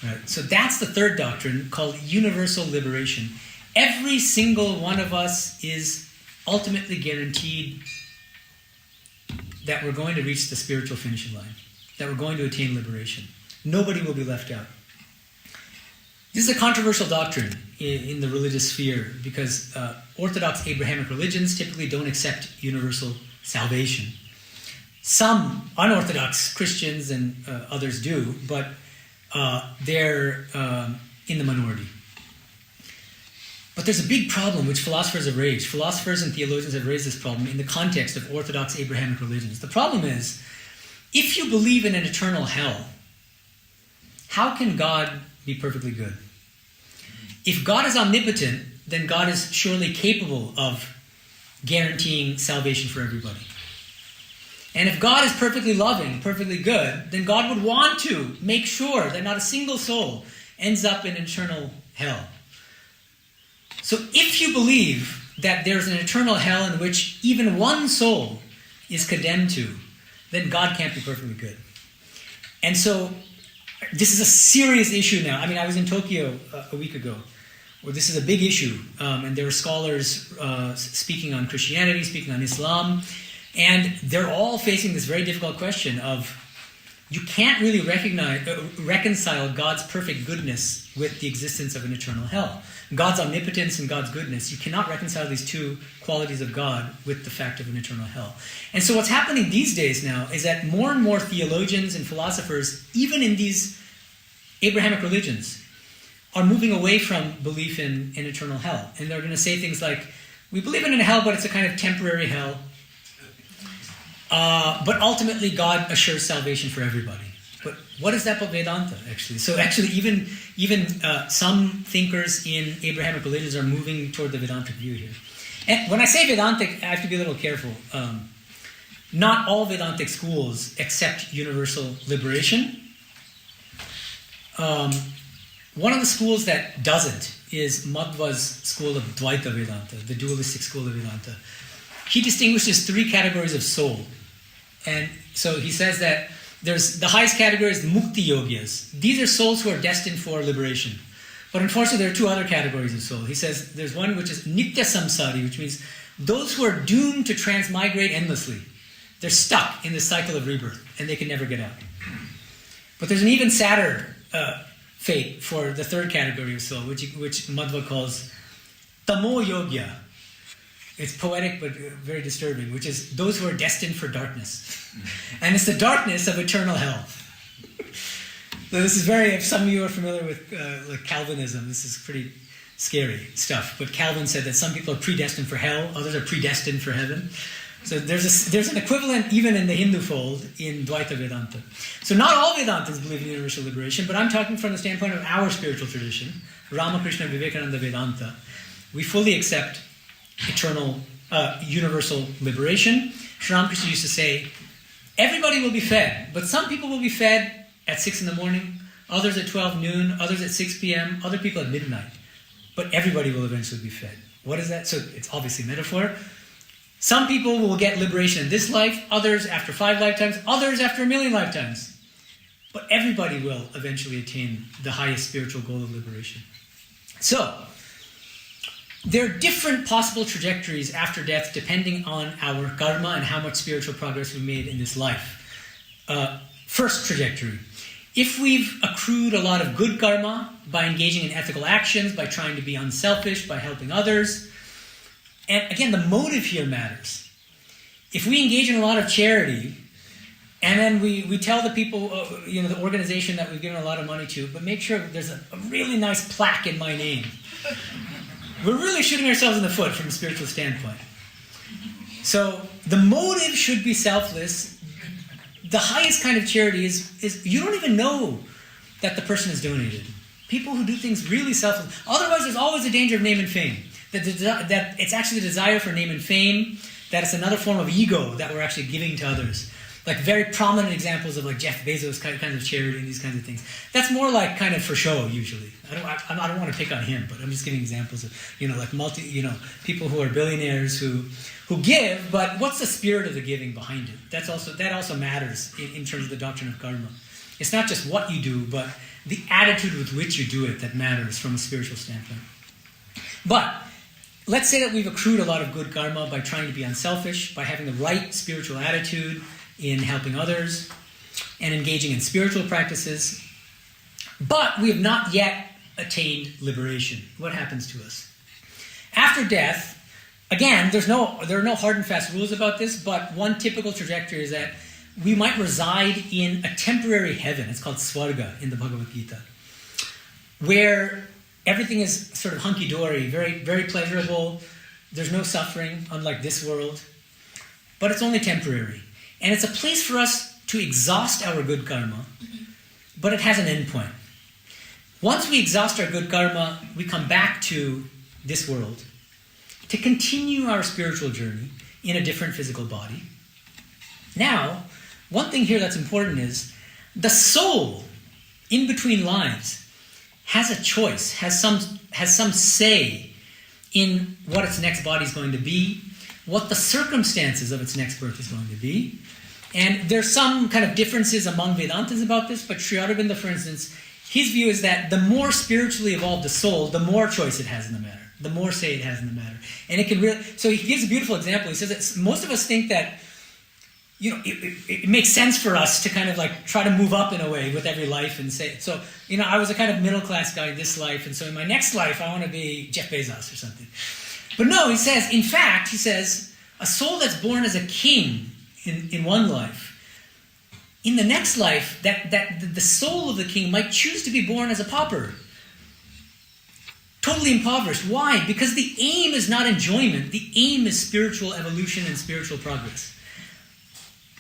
Speaker 1: Right? So that's the third doctrine called universal liberation. Every single one of us is ultimately guaranteed that we're going to reach the spiritual finishing line, that we're going to attain liberation. Nobody will be left out. This is a controversial doctrine in the religious sphere because Orthodox Abrahamic religions typically don't accept universal salvation. Some unorthodox Christians and others do, but they're in the minority. But there's a big problem which philosophers have raised. Philosophers and theologians have raised this problem in the context of Orthodox Abrahamic religions. The problem is, if you believe in an eternal hell, how can God be perfectly good? If God is omnipotent, then God is surely capable of guaranteeing salvation for everybody. And if God is perfectly loving, perfectly good, then God would want to make sure that not a single soul ends up in eternal hell. So if you believe that there's an eternal hell in which even one soul is condemned to, then God can't be perfectly good. And so this is a serious issue now. I mean, I was in Tokyo a week ago, where this is a big issue. And there were scholars speaking on Christianity, speaking on Islam, and they're all facing this very difficult question of, you can't really reconcile God's perfect goodness with the existence of an eternal hell. God's omnipotence and God's goodness, you cannot reconcile these two qualities of God with the fact of an eternal hell. And so what's happening these days now is that more and more theologians and philosophers, even in these Abrahamic religions, are moving away from belief in an eternal hell. And they're going to say things like, we believe in a hell, but it's a kind of temporary hell. But ultimately, God assures salvation for everybody. But what is that about Vedanta, actually? So actually, even some thinkers in Abrahamic religions are moving toward the Vedantic view here. And when I say Vedantic, I have to be a little careful. Not all Vedantic schools accept universal liberation. One of the schools that doesn't is Madhva's school of Dvaita Vedanta, the dualistic school of Vedanta. He distinguishes 3 categories of soul. And so he says that there's the highest category is the Mukti Yogyas. These are souls who are destined for liberation. But unfortunately, there are 2 other categories of soul. He says there's one which is Nitya Samsari, which means those who are doomed to transmigrate endlessly. They're stuck in the cycle of rebirth, and they can never get out. But there's an even sadder fate for the 3rd category of soul, which Madhva calls Tamo Yogya. It's poetic but very disturbing, which is those who are destined for darkness. And it's the darkness of eternal hell. So this is very, if some of you are familiar with like Calvinism, this is pretty scary stuff. But Calvin said that some people are predestined for hell, others are predestined for heaven. So there's an equivalent even in the Hindu fold in Dvaita Vedanta. So not all Vedantins believe in universal liberation, but I'm talking from the standpoint of our spiritual tradition, Ramakrishna Vivekananda Vedanta. We fully accept eternal, universal liberation. Sri Ramakrishna used to say, everybody will be fed, but some people will be fed at 6 in the morning, others at 12 noon, others at 6 p.m., other people at midnight. But everybody will eventually be fed. What is that? So it's obviously metaphor. Some people will get liberation in this life, others after 5 lifetimes, others after 1,000,000 lifetimes. But everybody will eventually attain the highest spiritual goal of liberation. So, there are different possible trajectories after death depending on our karma and how much spiritual progress we've made in this life. First trajectory. If we've accrued a lot of good karma by engaging in ethical actions, by trying to be unselfish, by helping others, and again, the motive here matters. If we engage in a lot of charity, and then we tell the people, the organization that we've given a lot of money to, but make sure there's a really nice plaque in my name. We're really shooting ourselves in the foot from a spiritual standpoint. So the motive should be selfless. The highest kind of charity is you don't even know that the person has donated. People who do things really selfless. Otherwise, there's always a danger of name and fame. That it's actually the desire for name and fame, that it's another form of ego that we're actually giving to others. Like very prominent examples of like Jeff Bezos kind of charity and these kinds of things. That's more like kind of for show usually. I don't want to pick on him, but I'm just giving examples of people who are billionaires who give. But what's the spirit of the giving behind it? That also matters in terms of the doctrine of karma. It's not just what you do, but the attitude with which you do it that matters from a spiritual standpoint. But let's say that we've accrued a lot of good karma by trying to be unselfish, by having the right spiritual attitude in helping others and engaging in spiritual practices, but we have not yet attained liberation. What happens to us? After death, again, there are no hard and fast rules about this, but one typical trajectory is that we might reside in a temporary heaven. It's called Swarga in the Bhagavad Gita, where everything is sort of hunky-dory, very, very pleasurable. There's no suffering, unlike this world, but it's only temporary. And it's a place for us to exhaust our good karma, but it has an end point. Once we exhaust our good karma, we come back to this world to continue our spiritual journey in a different physical body. Now, one thing here that's important is the soul, in between lives, has a choice, has some say in what its next body is going to be, what the circumstances of its next birth is going to be. And there's some kind of differences among Vedantas about this, but Sri Aurobindo, for instance, his view is that the more spiritually evolved the soul, the more choice it has in the matter, the more say it has in the matter. And it can really, so he gives a beautiful example. He says that most of us think that, it makes sense for us to kind of like try to move up in a way with every life and say, so, I was a kind of middle class guy in this life, and so in my next life I want to be Jeff Bezos or something. But no, he says, a soul that's born as a king in one life, in the next life, that the soul of the king might choose to be born as a pauper. Totally impoverished. Why? Because the aim is not enjoyment. The aim is spiritual evolution and spiritual progress.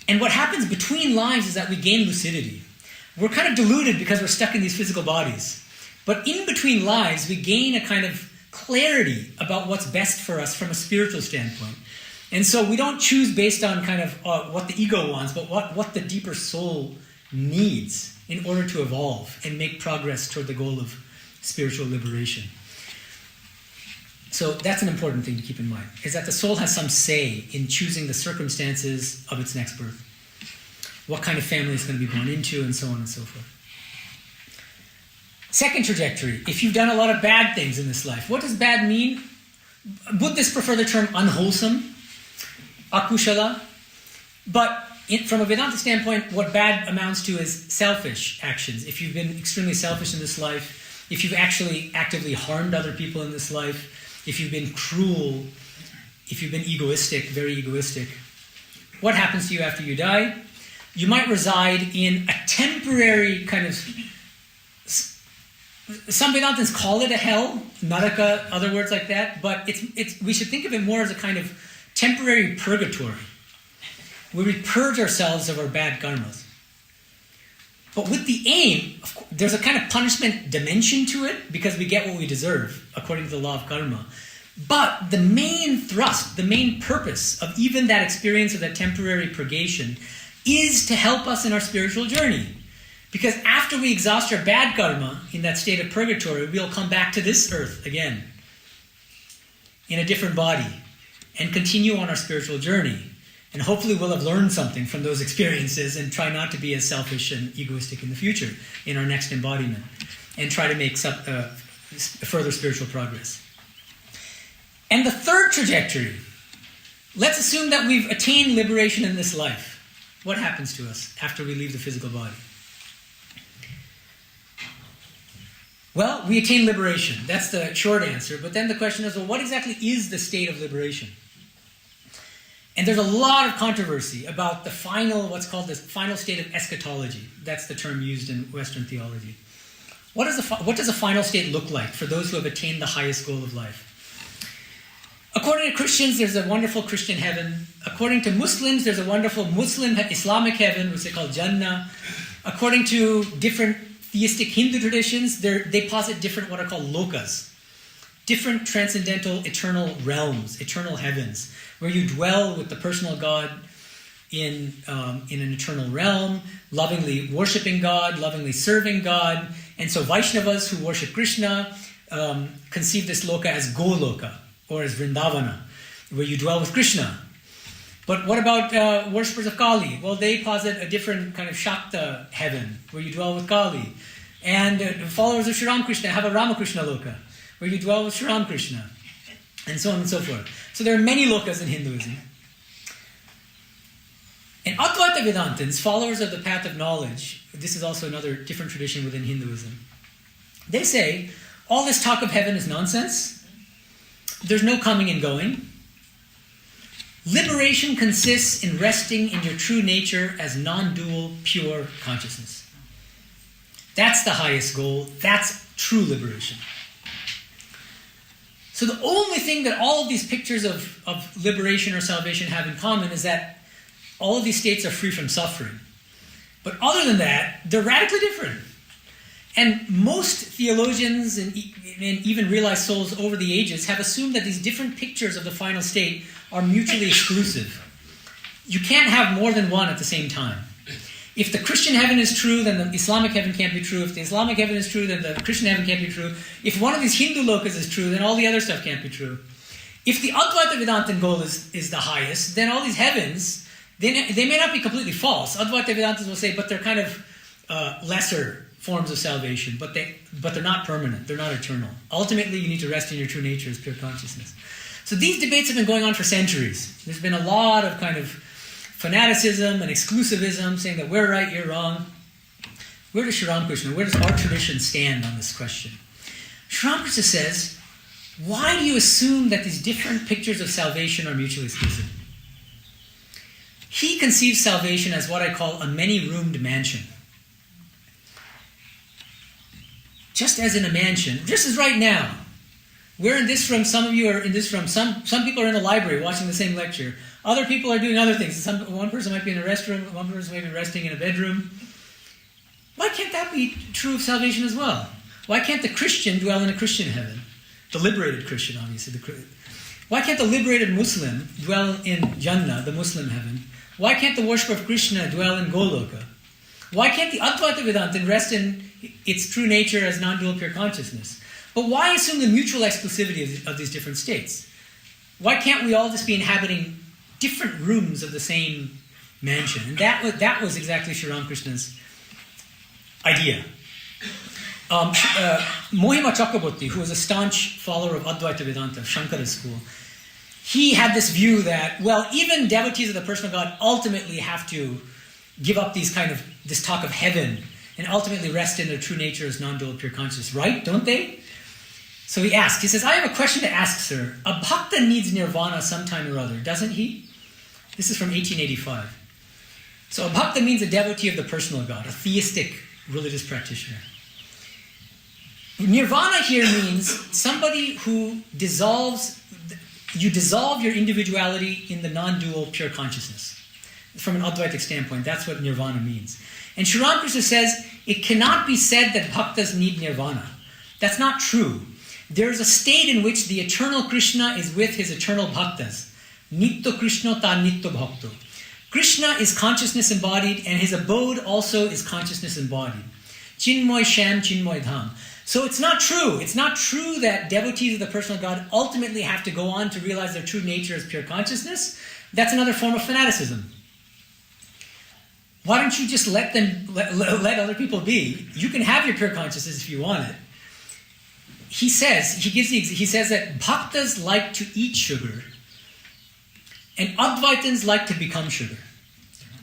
Speaker 1: And what happens between lives is that we gain lucidity. We're kind of deluded because we're stuck in these physical bodies. But in between lives, we gain a kind of clarity about what's best for us from a spiritual standpoint. And so we don't choose based on kind of what the ego wants, but what the deeper soul needs in order to evolve and make progress toward the goal of spiritual liberation. So that's an important thing to keep in mind, is that the soul has some say in choosing the circumstances of its next birth, what kind of family it's going to be born into, and so on and so forth. Second trajectory, if you've done a lot of bad things in this life. What does bad mean? Buddhists prefer the term unwholesome, akushala. But from a Vedanta standpoint, what bad amounts to is selfish actions. If you've been extremely selfish in this life, if you've actually actively harmed other people in this life, if you've been cruel, if you've been egoistic, very egoistic, what happens to you after you die? You might reside in a temporary kind of, some Vedantins call it a hell, Naraka, other words like that, but we should think of it more as a kind of temporary purgatory, where we purge ourselves of our bad karmas. But with the aim, of course, there's a kind of punishment dimension to it, because we get what we deserve, according to the law of karma. But the main thrust, the main purpose of even that experience of that temporary purgation is to help us in our spiritual journey. Because after we exhaust our bad karma in that state of purgatory, we'll come back to this earth again in a different body and continue on our spiritual journey. And hopefully we'll have learned something from those experiences and try not to be as selfish and egoistic in the future in our next embodiment and try to make further spiritual progress. And the third trajectory, let's assume that we've attained liberation in this life. What happens to us after we leave the physical body? Well, we attain liberation. That's the short answer. But then the question is, well, what exactly is the state of liberation? And there's a lot of controversy about what's called the final state of eschatology. That's the term used in Western theology. What does a final state look like for those who have attained the highest goal of life? According to Christians, there's a wonderful Christian heaven. According to Muslims, there's a wonderful Muslim Islamic heaven, which they call Jannah. According to different theistic Hindu traditions, they posit different what are called lokas. Different transcendental eternal realms, eternal heavens, where you dwell with the personal God in an eternal realm, lovingly worshipping God, lovingly serving God. And so Vaishnavas who worship Krishna conceive this loka as Goloka, or as Vrindavana, where you dwell with Krishna. But what about worshippers of Kali? Well, they posit a different kind of Shakta heaven, where you dwell with Kali. And followers of Sri Ramakrishna have a Ramakrishna loka, where you dwell with Sri Ramakrishna, and so on and so forth. So there are many lokas in Hinduism. And Advaita Vedantins, followers of the path of knowledge, this is also another different tradition within Hinduism, they say, all this talk of heaven is nonsense. There's no coming and going. Liberation consists in resting in your true nature as non-dual, pure consciousness. That's the highest goal. That's true liberation. So the only thing that all of these pictures of liberation or salvation have in common is that all of these states are free from suffering. But other than that, they're radically different. And most theologians and even realized souls over the ages have assumed that these different pictures of the final state are mutually exclusive. You can't have more than one at the same time. If the Christian heaven is true, then the Islamic heaven can't be true. If the Islamic heaven is true, then the Christian heaven can't be true. If one of these Hindu lokas is true, then all the other stuff can't be true. If the Advaita Vedantin goal is the highest, then all these heavens, they may not be completely false. Advaita Vedantins will say, but they're kind of lesser forms of salvation, but they're not permanent. They're not eternal. Ultimately, you need to rest in your true nature as pure consciousness. So these debates have been going on for centuries. There's been a lot of kind of fanaticism and exclusivism, saying that we're right, you're wrong. Where does Sri Ramakrishna, where does our tradition stand on this question? Sri Ramakrishna says, why do you assume that these different pictures of salvation are mutually exclusive? He conceives salvation as what I call a many-roomed mansion. Just as in a mansion, just as right now, we're in this room, some of you are in this room, some people are in the library watching the same lecture. Other people are doing other things. One person might be in a restroom, one person might be resting in a bedroom. Why can't that be true of salvation as well? Why can't the Christian dwell in a Christian heaven? The liberated Christian, obviously. Why can't the liberated Muslim dwell in Jannah, the Muslim heaven? Why can't the worshipper of Krishna dwell in Goloka? Why can't the Advaita Vedantin rest in its true nature as non-dual pure consciousness? But why assume the mutual exclusivity of these different states? Why can't we all just be inhabiting different rooms of the same mansion? And that was exactly Sri Ramakrishna's idea. Mohima Chakraborty, who was a staunch follower of Advaita Vedanta, of Shankara school, he had this view that, well, even devotees of the personal God ultimately have to give up this talk of heaven and ultimately rest in their true nature as non-dual pure consciousness, right? Don't they? So he says, I have a question to ask, sir. A bhakta needs nirvana sometime or other, doesn't he? This is from 1885. So a bhakta means a devotee of the personal God, a theistic religious practitioner. Nirvana here means somebody who dissolve your individuality in the non-dual pure consciousness. From an Advaitic standpoint, that's what nirvana means. And Sri Ramakrishna says, it cannot be said that bhaktas need nirvana. That's not true. There is a state in which the eternal Krishna is with his eternal bhaktas. Nitya Krishna ta nitya bhakto. Krishna is consciousness embodied, and his abode also is consciousness embodied. Chinmoy Sham, Chinmoy Dham. So it's not true. It's not true that devotees of the personal God ultimately have to go on to realize their true nature as pure consciousness. That's another form of fanaticism. Why don't you just let other people be? You can have your pure consciousness if you want it. He says that bhaktas like to eat sugar, and Advaitins like to become sugar.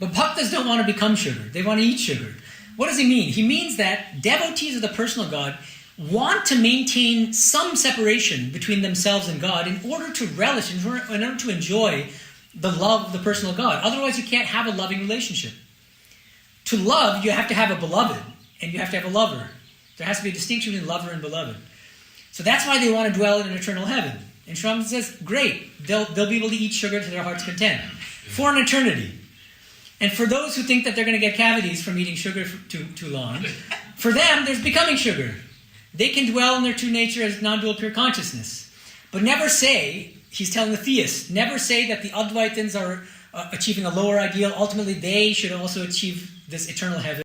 Speaker 1: But bhaktas don't want to become sugar. They want to eat sugar. What does he mean? He means that devotees of the personal God want to maintain some separation between themselves and God in order to relish, in order to enjoy the love of the personal God. Otherwise, you can't have a loving relationship. To love, you have to have a beloved, and you have to have a lover. There has to be a distinction between lover and beloved. So that's why they want to dwell in an eternal heaven. And Swami says, great, they'll be able to eat sugar to their heart's content for an eternity. And for those who think that they're going to get cavities from eating sugar for too long, for them, there's becoming sugar. They can dwell in their true nature as non-dual pure consciousness. But never say, he's telling the theists, never say that the Advaitins are achieving a lower ideal. Ultimately, they should also achieve this eternal heaven.